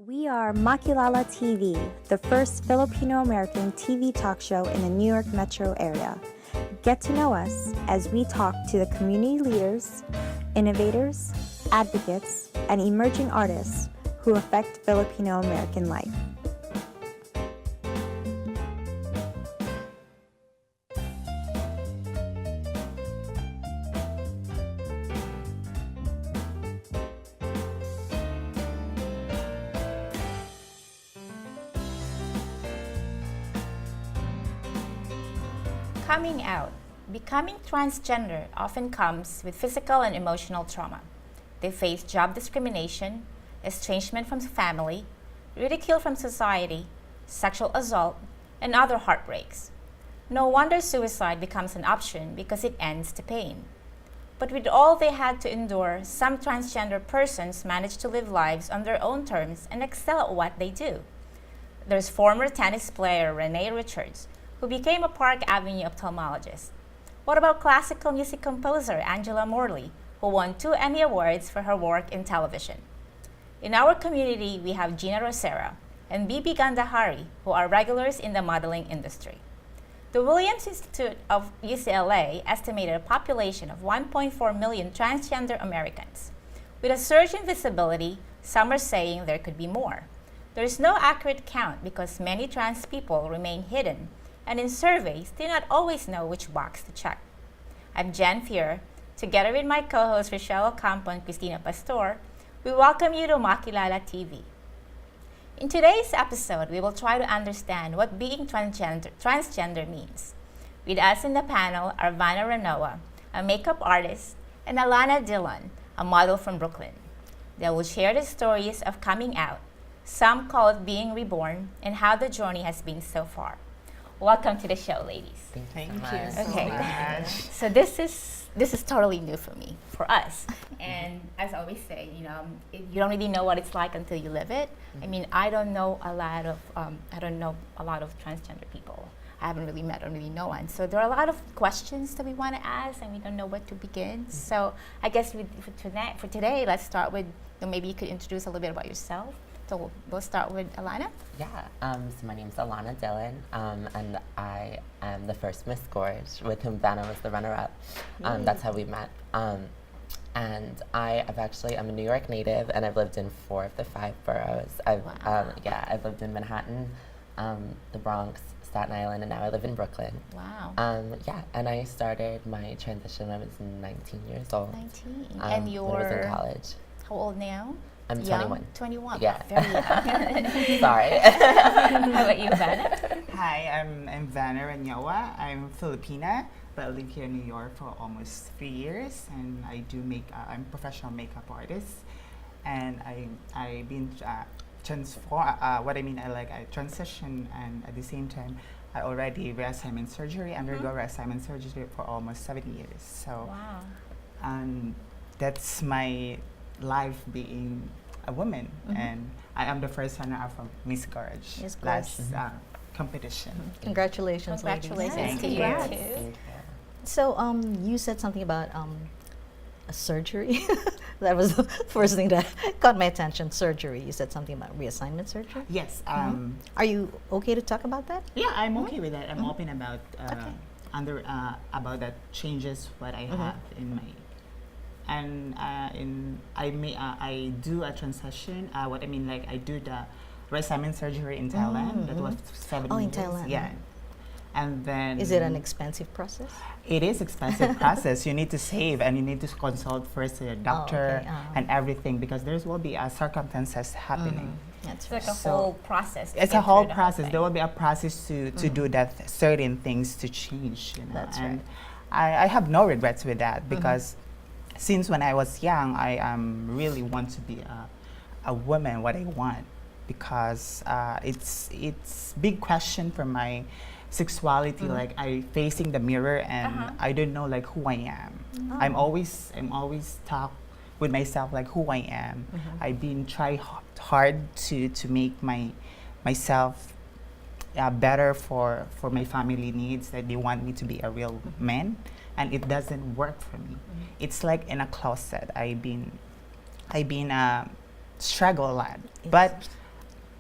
We are Makilala TV, the first Filipino-American TV talk show in the New York metro area. Get to know us as we talk to the community leaders, innovators, advocates, and emerging artists who affect Filipino-American life. Coming out. Becoming transgender often comes with physical and emotional trauma. They face job discrimination, estrangement from family, ridicule from society, sexual assault, and other heartbreaks. No wonder suicide becomes an option because it ends the pain. But with all they had to endure, some transgender persons manage to live lives on their own terms and excel at what they do. There's former tennis player Renee Richards, who became a Park Avenue ophthalmologist. What about classical music composer Angela Morley, who won 2 Emmy Awards for her work in television? In our community, we have Gina Rosera and Bibi Gandahari, who are regulars in the modeling industry. The Williams Institute of UCLA estimated a population of 1.4 million transgender Americans. With a surge in visibility, some are saying there could be more. There is no accurate count because many trans people remain hidden, and in surveys, they not always know which box to check. I'm Jen Fier. Together with my co-hosts Rachelle Ocampo and Cristina Pastor, we welcome you to Makilala TV. In today's episode, we will try to understand what being transgender means. With us in the panel are Vannah Ranoa, a makeup artist, and Alana Dillon, a model from Brooklyn. They will share the stories of coming out, some call it being reborn, and how the journey has been so far. Welcome to the show, ladies. Thank you so Okay. much. So this is totally new for me, for us. And as I always say, you don't really know what it's like until you live it. I mean, I don't know a lot of transgender people. I haven't really met or really know one. So there are a lot of questions that we want to ask, and we don't know where to begin. So I guess for today, let's start with, maybe you could introduce a little bit about yourself. So we'll start with Alana. Yeah, so my name's Alana Dillon, and I am the first Miss Gorg, with whom Vannah was the runner-up. That's how we met. And I'm a New York native, and I've lived in 4 of the 5 boroughs. I've lived in Manhattan, the Bronx, Staten Island, and now I live in Brooklyn. Wow. And I started my transition when I was 19 years old. 19. And when I was you're in college. how old now? I'm Young? 21. 21. Yeah. Very young. Sorry. How about you, Vannah? Hi, I'm Vannah Ranoa. I'm Filipina, but I live here in New York for almost 3 years, and I do I'm a professional makeup artist, and I've been I transition, and at the same time, I already reassignment surgery, undergo reassignment surgery for almost 7 years. So, Wow. and that's my life being a woman, and I am the first runner-up from Miss Gorg Miss Gorg. last competition. Congratulations, Congratulations ladies. to you Thank too. Thank you. So, you said something about a surgery. That was the first thing that caught my attention. Surgery. You said something about reassignment surgery. Yes. Are you okay to talk about that? Yeah, I'm okay with that. I'm open about about that changes what I have in my, and I do a transition. I do the reassignment surgery in Thailand. That was 7 Oh, in years. Thailand. Yeah. And then Is it an expensive process? it is expensive process. You need to save, and you need to consult first a doctor okay. and everything, because there will be circumstances happening. That's It's like a So, whole process. to It's get a whole through the process. There thing. will be a process to do that certain things to change. That's and I have no regrets with that, because since when I was young, I really want to be a woman. What I want, because it's big question for my sexuality. Like I facing the mirror, and I don't know like who I am. I'm always talk with myself like who I am. I've been try hard to make myself better for my family needs, that they want me to be a real man, and it doesn't work for me. It's like in a closet. I've been struggle a lot, but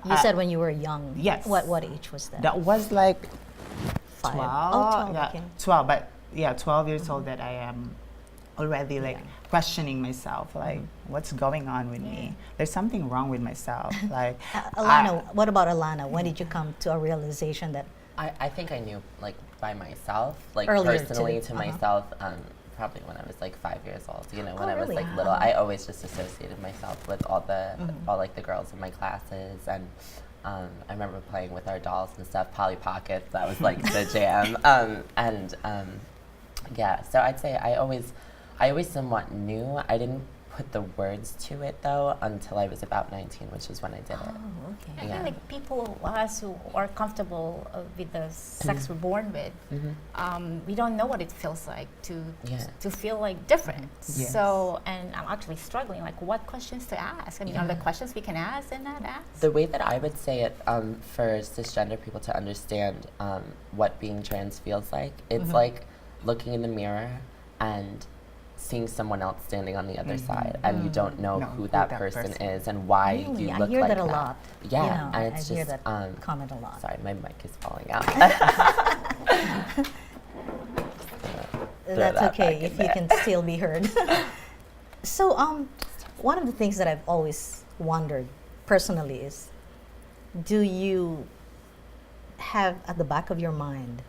You said when you were young. Yes. What age was that? That was like 5. 12. Oh, 12. Yeah, Okay. 12. But yeah, 12 years old that I am already like questioning myself, like what's going on with me? There's something wrong with myself. Like Alana, what about Alana? When did you come to a realization that? I think I knew like by myself, like Earlier personally too. to myself, probably when I was like 5 years old. You know, when I was really? like little, I always just associated myself with all like the girls in my classes, and I remember playing with our dolls and stuff, Polly Pockets. That was like the jam. Yeah, so I'd say I always somewhat knew. I didn't put the words to it though until I was about 19, which is when I did it. Oh, okay. I feel like people, us who are comfortable with the sex we're born with, we don't know what it feels like to feel like different. Yes. So, and I'm actually struggling, like what questions to ask? I mean, are there questions we can ask and not ask? The way that I would say it for cisgender people to understand what being trans feels like, it's like looking in the mirror and seeing someone else standing on the other side, and you don't know who that person is and why Really? you I look hear like that a lot. Yeah, You know, and it's I hear just that comment a lot. sorry, my mic is falling out. That's that okay back if in you there. can still be heard. So, one of the things that I've always wondered personally is, do you have at the back of your mind,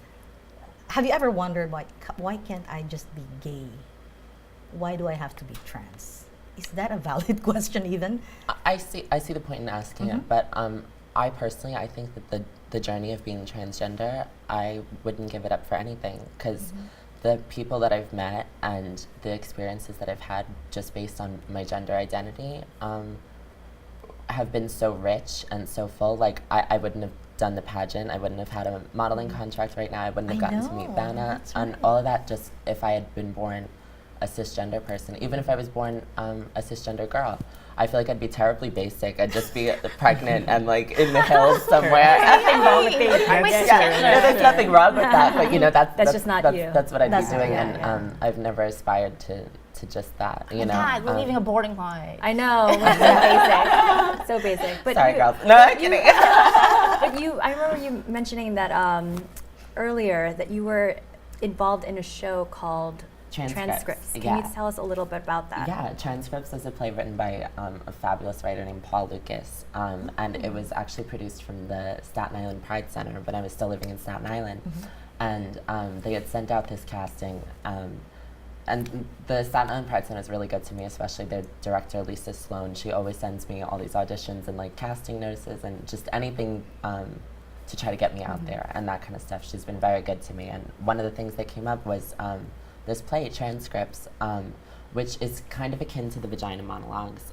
have you ever wondered why can't I just be gay? Why do I have to be trans? Is that a valid question even? I see the point in asking it, but I personally, I think that the journey of being transgender, I wouldn't give it up for anything, because the people that I've met and the experiences that I've had just based on my gender identity have been so rich and so full. Like I wouldn't have done the pageant, I wouldn't have had a modeling contract right now, I wouldn't have gotten to meet Vannah, and all of that just if I had been born a cisgender person. Even if I was born a cisgender girl, I feel like I'd be terribly basic. I'd just be pregnant and like in the hills somewhere. Nothing wrong with being Yeah, there's nothing wrong with that, but you know that's just not you. That's what I'd That's be doing, right, and I've never aspired to just that. You know, God, we're leaving a boarding line. I know, we're so basic. So basic. But sorry, you, girls. No, I'm kidding. But I remember you mentioning that earlier that you were involved in a show called Transcripts. Can you tell us a little bit about that? Yeah, Transcripts is a play written by a fabulous writer named Paul Lucas, and it was actually produced from the Staten Island Pride Center when I was still living in Staten Island, and they had sent out this casting, and the Staten Island Pride Center is really good to me, especially their director Lisa Sloan. She always sends me all these auditions and like casting notices and just anything to try to get me out there and that kind of stuff. She's been very good to me, and one of the things that came up was this play, Transcripts, which is kind of akin to the Vagina Monologues,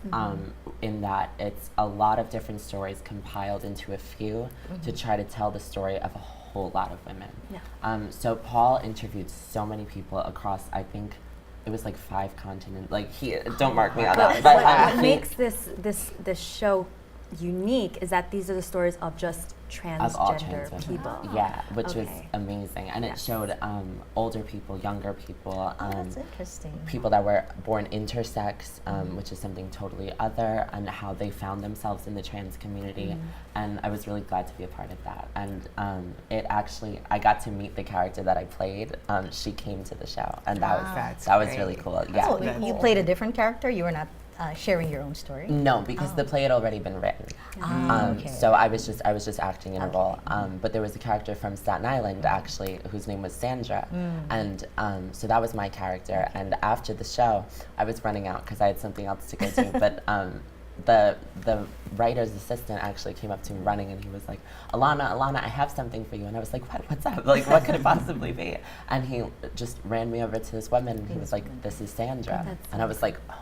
in that it's a lot of different stories compiled into a few to try to tell the story of a whole lot of women. Yeah. So Paul interviewed so many people across, I think, it was like 5 continents. Like don't mark me on that. But But what makes this show unique is that these are the stories of just of all transgender trans people. women. Yeah, which was Okay. amazing. And it Yes. showed older people, younger people, That's interesting. people that were born intersex, which is something totally other, and how they found themselves in the trans community. And I was really glad to be a part of that. And it actually, I got to meet the character that I played. She came to the show, and That's that was great. really cool. Yeah. So you played a different character? You were not sharing your own story? No, because the play had already been written. Okay. So I was just acting in a role. But there was a character from Staten Island actually, whose name was Sandra, and so that was my character. And after the show, I was running out because I had something else to go to. But the writer's assistant actually came up to me running, and he was like, Alana, I have something for you. And I was like, what's up? Like, what could it possibly be? And he just ran me over to this woman, and he was like, this is Sandra. And I was like, oh.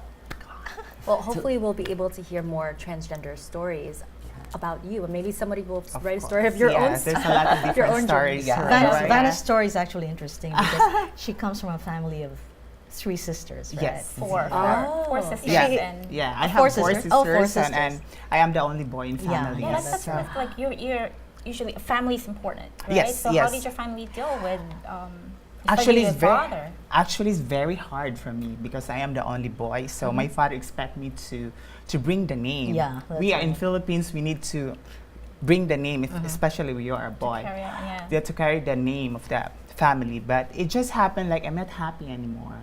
Well, hopefully we'll be able to hear more transgender stories about you, and maybe somebody will write a story of your own There's a lot of your different own stories. journey. Vannah's, right? Vannah's story is actually interesting because she comes from a family of 3 sisters, right? Yes. 4 Oh. sisters Yeah. and Yeah, I have 4 4 sisters? sisters, Oh, 4 sisters. and I am the only boy in Yeah. family. well, that's so- like you're usually family is important, right? Yes, So how yes. did your family deal with Actually, your it's very father? actually it's very hard for me because I am the only boy. So my father expect me to bring the name. Yeah, We that's are in right. Philippines. We need to bring the name, especially when you're a boy. Carry on, yeah. They have to carry the name of the family. But it just happened like I'm not happy anymore.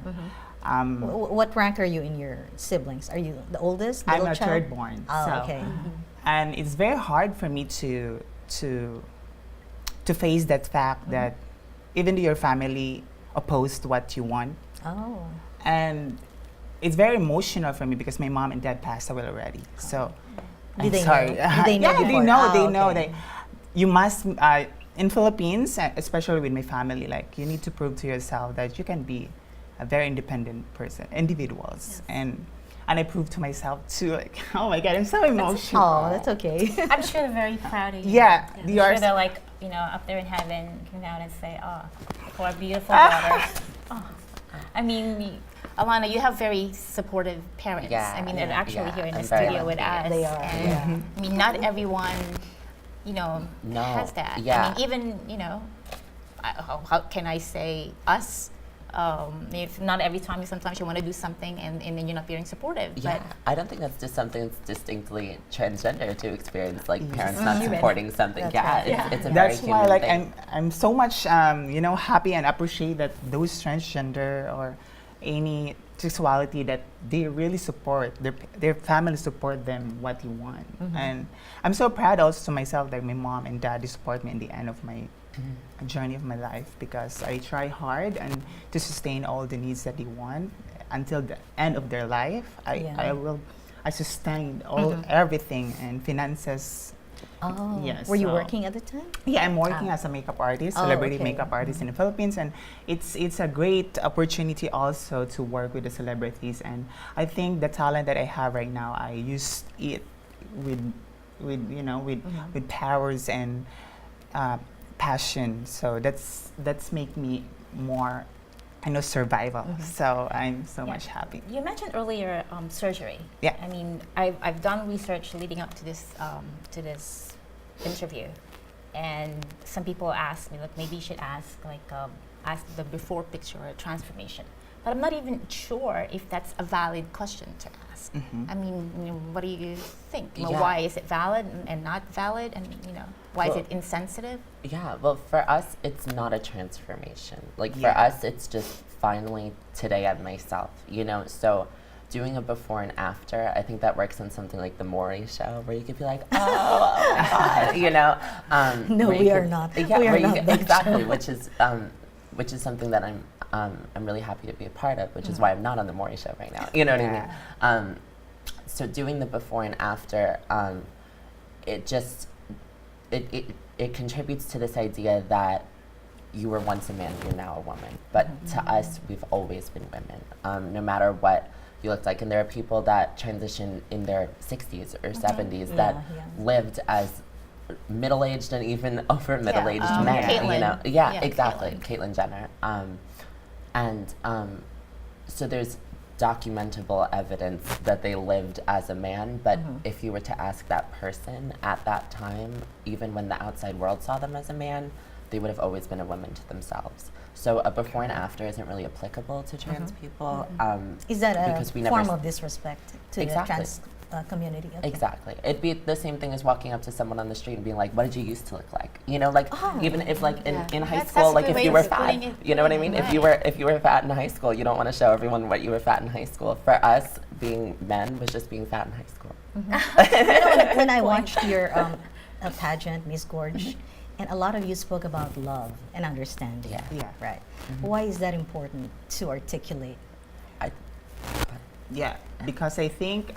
What rank are you in your siblings? Are you the oldest? I'm middle a child? third born. Oh, so, okay. and it's very hard for me to face that fact that even though your family opposed what you want, Oh. and it's very emotional for me because my mom and dad passed away already. So Did I'm they sorry. know? Did they know yeah, they before? know. Ah, They know okay. that you must in Philippines, especially with my family, like you need to prove to yourself that you can be a very independent person, individuals, and I proved to myself too. Like, oh my God, I'm so emotional. Oh, that's okay. I'm sure they're very proud of you. Yeah, I'm they sure are. they're like, you know, up there in heaven, come down and say, oh, poor beautiful daughter. Oh. I mean, Alana, you have very supportive parents. Yeah, I mean, they're actually here in the I'm very studio with lucky. us. They are, And, yeah. I mean, not everyone, you know, No, has that. yeah. I mean, even, you know, how can I say us? If not every time, sometimes you want to do something and then you're not being supportive. Yeah, But I don't think that's just something that's distinctly transgender to experience, like parents Mhm. not Human. supporting something. That's Yeah, right. it's a That's very why, human like, thing. I'm so much, you know, happy and appreciate that those transgender or any sexuality that they really support their family support them what you want, and I'm so proud also to myself that my mom and dad support me in the end of my journey of my life because I try hard and to sustain all the needs that they want until the end of their life. I sustained everything and finances. Oh. Yes, Were you so- working at the time? Yeah, I'm working as a makeup artist, Oh, celebrity okay. makeup artist in the Philippines, and it's a great opportunity also to work with the celebrities. And I think the talent that I have right now, I use it with you know with powers and passion. So that's make me more, I know, survival. So I'm so Yeah. much happy. you mentioned earlier surgery. Yeah. I mean, I've done research leading up to this interview, and some people ask me, like, maybe you should ask the before picture or transformation. But I'm not even sure if that's a valid question to ask. I mean, you know, what do you think? You know, Yeah. why is it valid and not valid? And, you know, why Well- is it insensitive? Yeah, well, for us, it's not a transformation. Like, for Yeah. us, it's just finally today I'm myself, you know? So, doing a before and after, I think that works on something like the Maury show, where you could be like, oh my God, you know? No, where you we are could- not. Yeah, We are where you not could- that exactly, show. which is something that I'm really happy to be a part of, which is why I'm not on the Maury show right now. You know what I mean? So doing the before and after, it just it contributes to this idea that you were once a man, you're now a woman. But to us, we've always been women, no matter what you looked like. And there are people that transition in their 60s or 70s that lived as middle-aged and even over middle-aged men. Caitlyn. You know, yeah, Yeah, exactly, Caitlyn Jenner. So there's documentable evidence that they lived as a man, but if you were to ask that person at that time, even when the outside world saw them as a man, they would have always been a woman to themselves. So a before and after isn't really applicable to trans people. Is that because we a never form s- of disrespect to Exactly. the trans community? Okay. Exactly. It'd be the same thing as walking up to someone on the street and being like, what did you used to look like? You know, like even if like in high That's school, a like good if way you were of fat, putting it. you know what I mean? If you were fat in high school, you don't want to show everyone what you were fat in high school. For us, being men was just being fat in high school. You know, when I watched your pageant, Miss Gorge, and a lot of you spoke about love and understanding. Yeah. Right. Why is that important to articulate? Yeah, because I think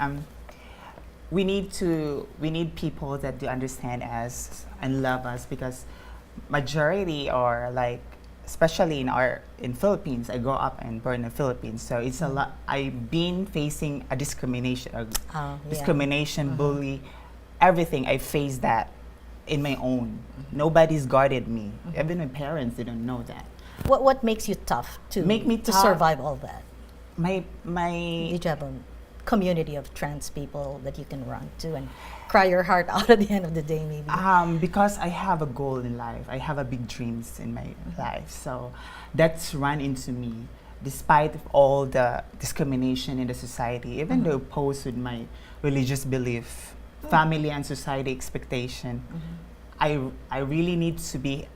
we need people that do understand us and love us, because majority are like, especially in Philippines, I grew up and born in the Philippines, so it's a lot. I've been facing a discrimination, bully, everything. I faced that in my own. Nobody's guarded me. Even my parents didn't know that. What makes you tough to Make me to tough? survive all that? My Did you have a community of trans people that you can run to and cry your heart out at the end of the day, maybe? because I have a goal in life. I have a big dreams in my life. So that's run into me. Despite of all the discrimination in the society, even though opposed with my religious belief, family and society expectation, I really need to be,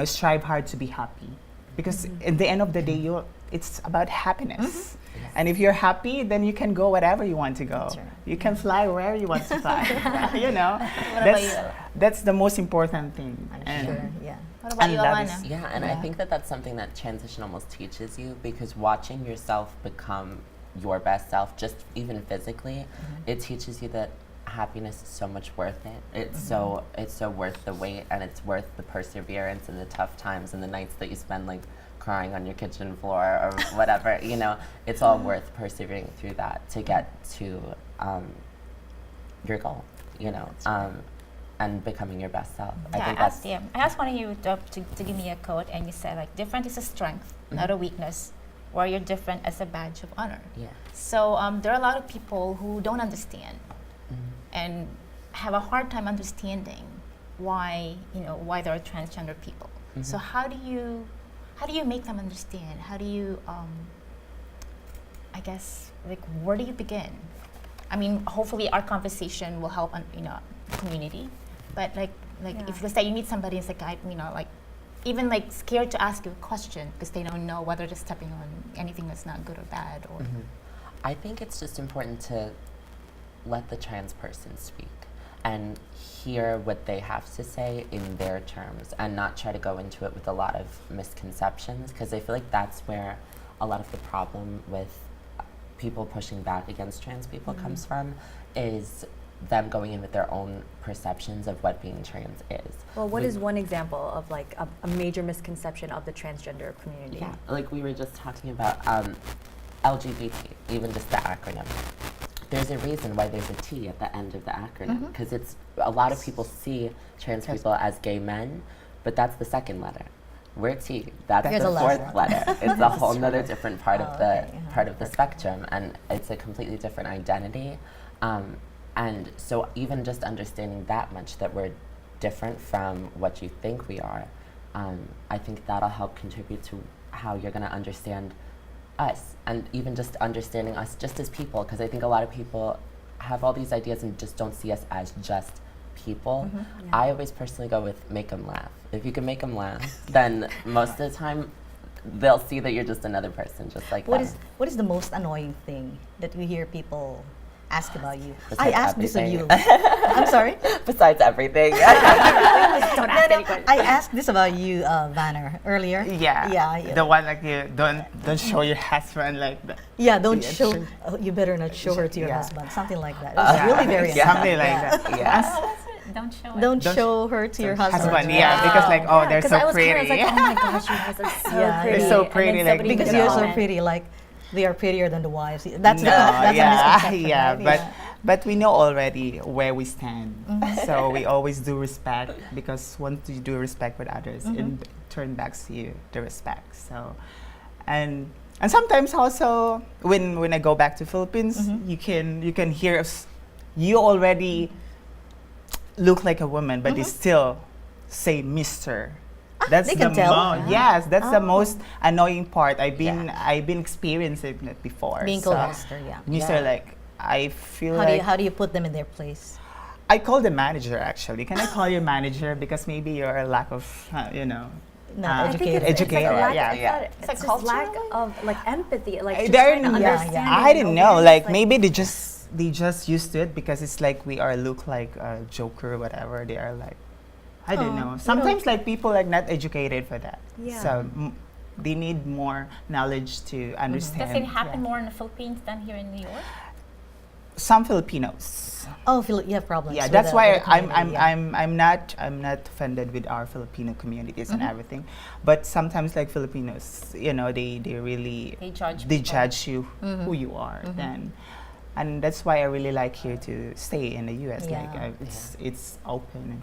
strive hard to be happy, because at the end of the day, it's about happiness. And if you're happy, then you can go wherever you want to go. That's right. You can fly wherever you want to fly. about you? That's the most important thing. I'm sure, yeah. What about And you, that Alana? is- Yeah, and I think that that's something that transition almost teaches you, because watching yourself become your best self, just even physically, it teaches you that happiness is so much worth it. It's so worth the wait, and it's worth the perseverance and the tough times and the nights that you spend like crying on your kitchen floor or whatever. It's all worth persevering through that to get to your goal. And becoming your best self. I think that's I asked one of you to give me a quote, and you said like, different is a strength, not a weakness, or you're different as a badge of honor. yeah. So there are a lot of people who don't understand and have a hard time understanding why there are transgender people. So how do you make them understand? How do you I guess, like, where do you begin? I mean, hopefully our conversation will help community, but like if let's say you meet somebody, it's like even like scared to ask you a question because they don't know whether they're stepping on anything that's not good or bad, or I think it's just important to let the trans person speak and hear what they have to say in their terms, and not try to go into it with a lot of misconceptions, because I feel like that's where a lot of the problem with people pushing back against trans people comes from, is them going in with their own perceptions of what being trans is. Well, what is one example of like a major misconception of the transgender community? Yeah, like we were just talking about LGBT, even just the acronym. There's a reason why there's a T at the end of the acronym, because it's a lot of people see trans people as gay men, but that's the second letter. We're T. That's Here's the the last fourth one. letter. It's a whole nother different part of the okay. part of the spectrum, and it's a completely different identity. And so even just understanding that much, that we're different from what you think we are, I think that'll help contribute to how you're going to understand us, and even just understanding us just as people, because I think a lot of people have all these ideas and just don't see us as just people. I always personally go with make them laugh. If you can make them laugh, then most of the time they'll see that you're just another person, just like them. What is the most annoying thing that you hear people ask about you? Besides I asked this of you. everything. I'm sorry? Besides everything. don't ask any questions. I asked this about you, Vannah, earlier. Yeah, the one like you don't show your husband like that. Yeah, don't Yeah, show. sure. You better not show her to your Yeah. husband. Something like that. It was really very Yeah. Something like Yeah. that. Yeah. Don't show it. Don't Don't show her to your husband. Husband, yeah, because like, oh, they're Because so I was pretty. kind of like, oh my gosh, you guys are so Yeah, pretty. they're so And pretty, then like, somebody Because can you're so comment. pretty, like they are prettier than the wives. That's No, a yeah, misconception, yeah, right? but we know already where we stand. So we always do respect, because once you do respect with others, it turn back to you the respect. So, and sometimes also when I go back to Philippines, you can hear us. You already look like a woman, but they still say Mister. That's they the can tell. yes, that's the most annoying part. I've been experiencing it before. Being so called Mister, yeah. Mister, Yeah. like I feel How do like how do you put them in their place? I call the manager actually. Can I call you manager, because maybe you're a lack of Not I think educated. it's like a lack, yeah. it's like just cultural? lack of like empathy, like just They're- trying to yeah, understand. I didn't know. awareness, Like maybe they just used to it, because it's like we are look like a joker or whatever. They are like, I don't know. Sometimes like people like not educated for that. Yeah. So they need more knowledge to understand. Does it happen yeah. more in the Philippines than here in New York? Some Filipinos. Oh, you have problems. Yeah, with that's the- why with the community, yeah. I'm not offended with our Filipino communities and everything, but sometimes like Filipinos, they really They judge they people. judge you who you are then, and that's why I really like here to stay in the U.S. Yeah. Like it's open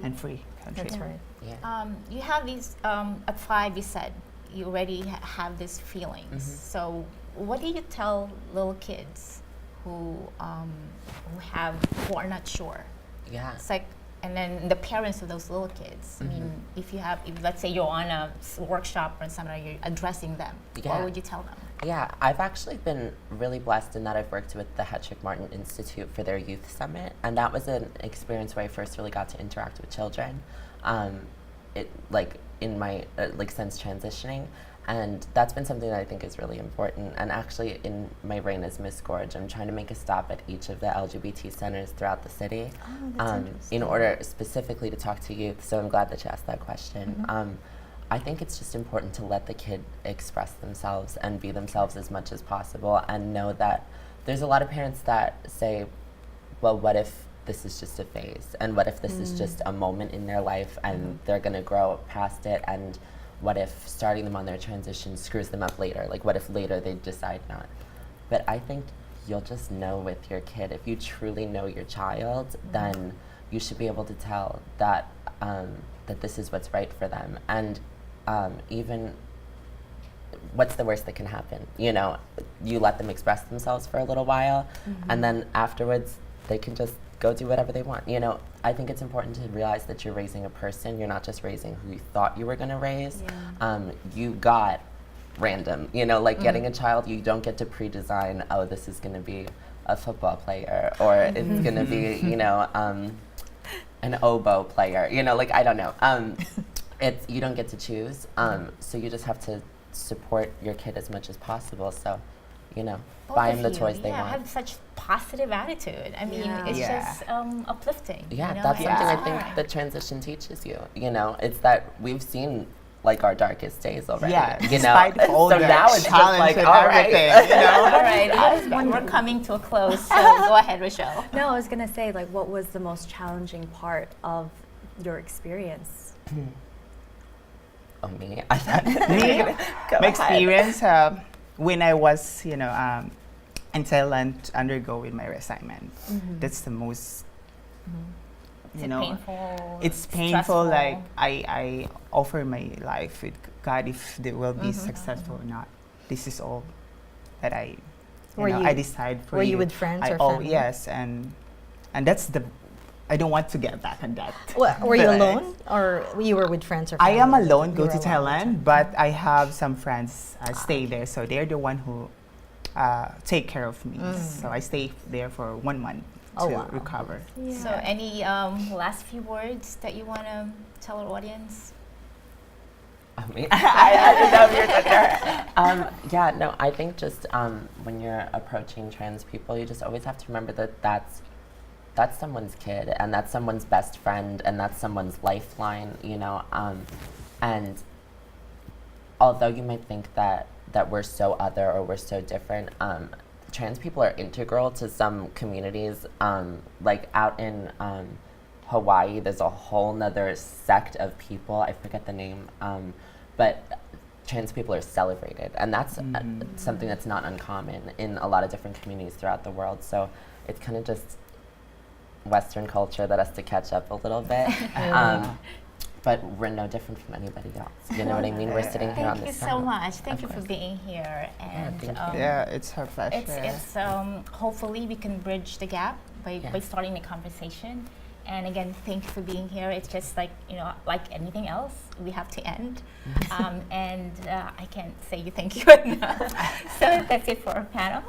and free country. That's right. Yeah. You have these, at 5 you said you already have these feelings. So what do you tell little kids who are not sure? Yeah. It's like, and then the parents of those little kids. I mean, if let's say you're on a workshop or something, you're addressing them, Yeah. what would you tell them? Yeah, I've actually been really blessed in that I've worked with the Hetrick Martin Institute for their youth summit, and that was an experience where I first really got to interact with children. It like in my like since transitioning, and that's been something that I think is really important. And actually, in my reign as Miss Gorge, I'm trying to make a stop at each of the LGBT centers throughout the city, in order specifically to talk to youth. So I'm glad that you asked that question. I think it's just important to let the kid express themselves and be themselves as much as possible, and know that there's a lot of parents that say, well, what if this is just a phase? And what if this is just a moment in their life and they're gonna grow past it? And what if starting them on their transition screws them up later? Like, what if later they decide not? But I think you'll just know with your kid. If you truly know your child, then you should be able to tell that that this is what's right for them. And even what's the worst that can happen? You know, you let them express themselves for a little while, and then afterwards they can just go do whatever they want. You know, I think it's important to realize that you're raising a person. You're not just raising who you thought you were going to raise. You got random. You know, like getting a child, you don't get to pre-design, oh, this is going to be a football player, or it's going to be, you know, an oboe player. You know, like, I don't know. It's, you don't get to choose, so you just have to support your kid as much as possible. So, you know, buy them the toys they want. Have such positive attitude. I mean, it's just uplifting. Yeah, you know? that's something I think the transition teaches you. You know, it's that we've seen like our darkest days already. Yeah, you despite know, all so the now it's just like, and all right, everything, you know. All right, we're coming to a close. So go ahead, Rachelle. No, I was gonna say, like, what was the most challenging part of your experience? Oh, me? I thought My experience when I was, you know, in Thailand undergoing my reassignment. That's the most, you know, painful, it's painful. stressful. Like I offer my life with God if they will be successful or not. This is all that I decide for you. Were you with friends or Oh, family? yes, and that's the. I don't want to get back on that. Were you alone, or you were with friends or I family? am alone, You go were to alone. Thailand, but I have some friends stay there, so they're the one who take care of me. So I stay there for 1 month to recover. So any last few words that you want to tell our audience? I mean, I didn't know if you were talking to her. Yeah, no, I think just when you're approaching trans people, you just always have to remember that that's someone's kid, and that's someone's best friend, and that's someone's lifeline, you know. And although you might think that we're so other or we're so different, trans people are integral to some communities. Like out in Hawaii, there's a whole nother sect of people, I forget the name, but trans people are celebrated, and that's something that's not uncommon in a lot of different communities throughout the world. So it's kind of just Western culture that has to catch up a little bit. But we're no different from anybody else. You know what I mean? We're sitting here on Thank you this so much. Thank you for being here. And Yeah, it's her pleasure. it's hopefully we can bridge the gap by starting the conversation. And again, thank you for being here. It's just like, you know, like anything else, we have to end. And I can't say you thank you enough. So that's it for our panel.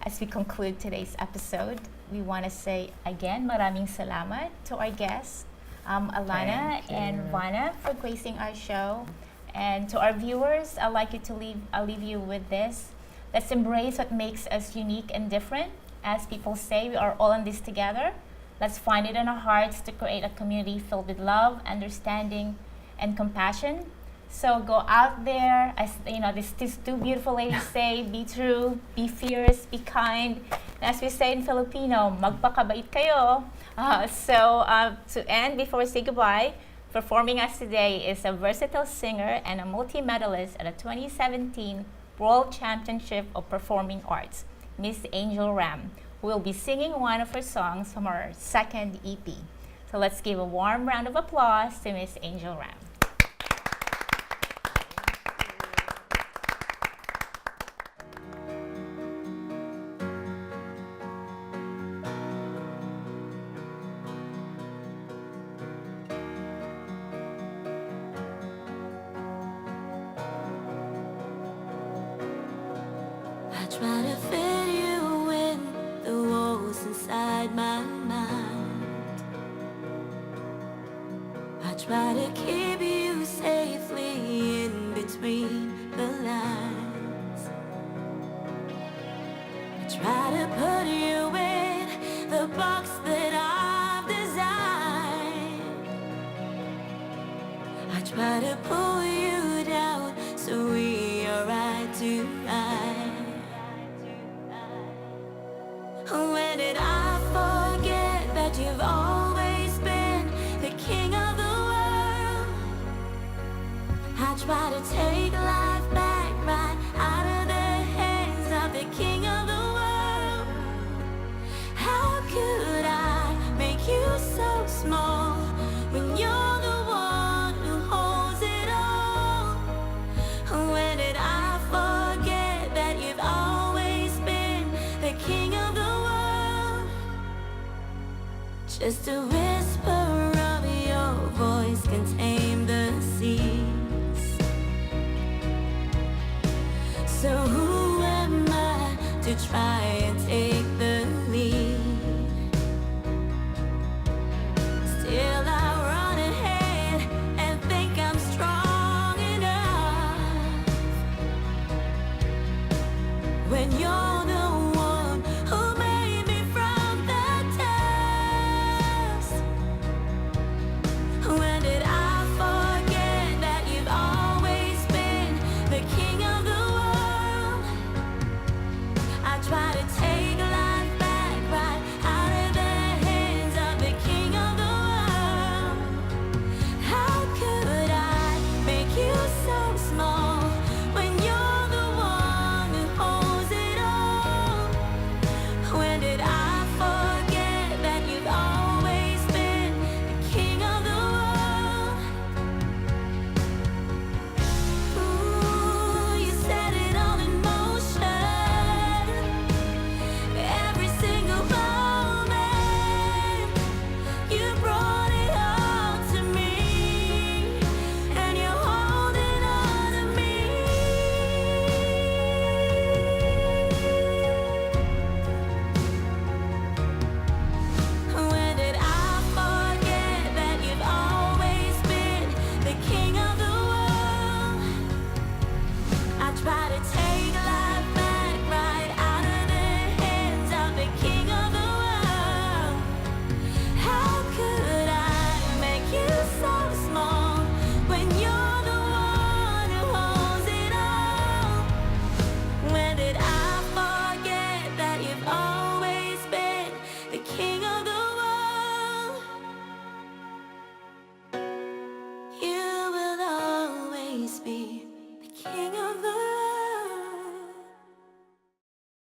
As we conclude today's episode, we want to say again, maraming salamat to our guests, Alana and Vannah, for gracing our show. And to our viewers, I'll leave you with this. Let's embrace what makes us unique and different. As people say, we are all in this together. Let's find it in our hearts to create a community filled with love, understanding, and compassion. So go out there, as you know, these two beautiful ladies say, be true, be fierce, be kind. And as we say in Filipino, magpakabait kayo. To end, before we say goodbye, performing us today is a versatile singer and a multi-medalist at the 2017 World Championship of Performing Arts, Miss Angel Ram, who will be singing one of her songs from her second EP. So let's give a warm round of applause to Miss Angel Ram. try to fit you in the walls inside my mind. I try to keep you safely in between the lines. I try to put you in the box that I've designed. I try to pull you down so we are right to right. When did I forget that you've always been the king of the world? I try to take life back right out of the hands of the king of the world. How could I make you so small when you're the one who holds it all? When did I forget that you've always been the king of the world? Just a whisper of your voice can tame the seas. So who am I to try and take the lead? Still I run ahead and think I'm strong enough, when you're the one who made me from the dust. When did I forget that you've always been the king of the world? I try to take life back right out of the hands of the king of the world. How could I make you so small when you're the one who holds it all? When did I forget that you've always been the king of the world? Ooh, you set it all in motion. Every single moment, you brought it all to me, and you're holding on to me. When did I forget that you've always been the king of the world? I try to take life back right out of the hands of the king of the world. How could I make you so small when you're the one who holds it all? When did I forget that you've always been the king of the world? You will always be the king of